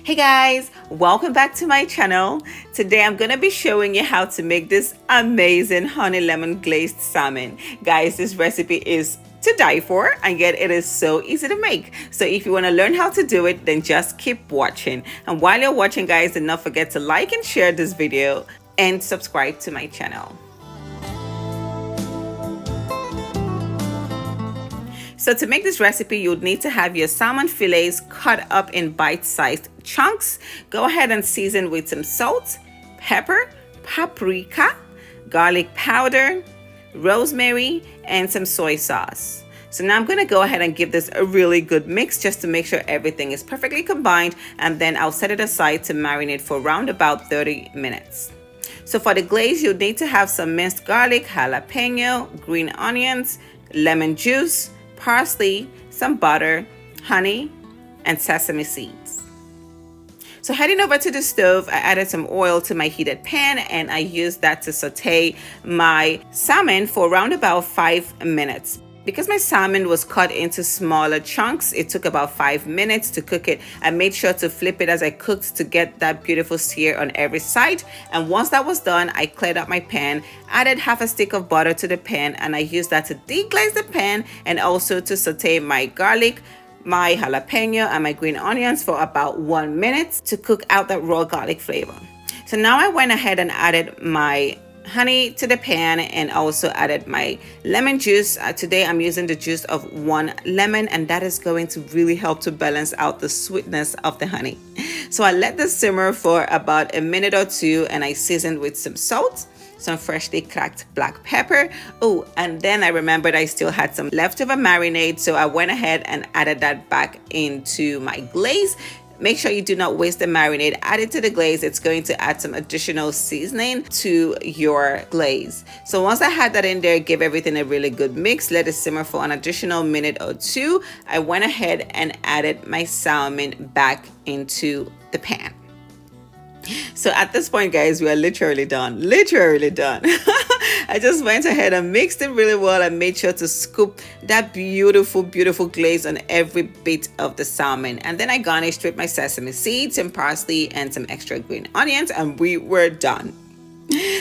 Hey guys, welcome back to my channel. Today I'm gonna be showing you how to make this amazing honey lemon glazed salmon. Guys, this recipe is to die for, and yet it is so easy to make. So if you want to learn how to do it, then just keep watching. And while you're watching, guys, do not forget to like and share this video and subscribe to my channel. So to make this recipe, you would need to have your salmon fillets cut up in bite-sized chunks. Go ahead and season with some salt, pepper, paprika, garlic powder, rosemary, and some soy sauce. So now I'm going to go ahead and give this a really good mix just to make sure everything is perfectly combined, and then I'll set it aside to marinate for around about 30 minutes. So for the glaze, you'll need to have some minced garlic, jalapeno, green onions, lemon juice, parsley, some butter, honey, and sesame seeds. So heading over to the stove, I added some oil to my heated pan, and I used that to saute my salmon for around about 5 minutes. Because my salmon was cut into smaller chunks, it took about 5 minutes to cook it. I made sure to flip it as I cooked to get that beautiful sear on every side. And once that was done, I cleared out my pan, added half a stick of butter to the pan, and I used that to deglaze the pan and also to saute my garlic, my jalapeno, and my green onions for about 1 minute to cook out that raw garlic flavor. So now I went ahead and added my honey to the pan and also added my lemon juice. Today I'm using the juice of 1 lemon, and that is going to really help to balance out the sweetness of the honey. So I let this simmer for about a minute or two, and I seasoned with some salt, some freshly cracked black pepper. Oh, and then I remembered I still had some leftover marinade, so I went ahead and added that back into my glaze. Make sure you do not waste the marinade. Add it to the glaze. It's going to add some additional seasoning to your glaze. So once I had that in there, give everything a really good mix. Let it simmer for an additional minute or two. I went ahead and added my salmon back into the pan. So at this point, guys, we are literally done. I just went ahead and mixed it really well and made sure to scoop that beautiful glaze on every bit of the salmon. And then I garnished with my sesame seeds, some parsley, and some extra green onions, and we were done.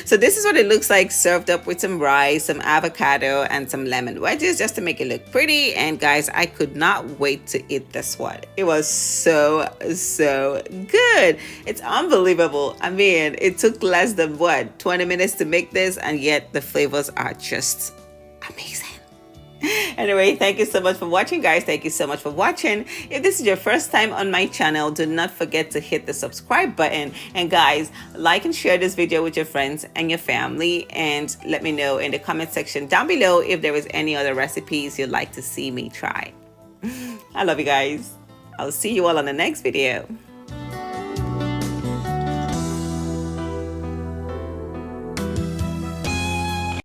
So this is what it looks like, served up with some rice, some avocado, and some lemon wedges just to make it look pretty. And guys, I could not wait to eat this one. It was so good. It's unbelievable. I mean, it took less than 20 minutes to make this, and yet the flavors are just amazing. Anyway, thank you so much for watching, guys. Thank you so much for watching. If this is your first time on my channel, do not forget to hit the subscribe button. And guys, like and share this video with your friends and your family, and let me know in the comment section down below if there is any other recipes you'd like to see me try. I love you guys. I'll see you all on the next video.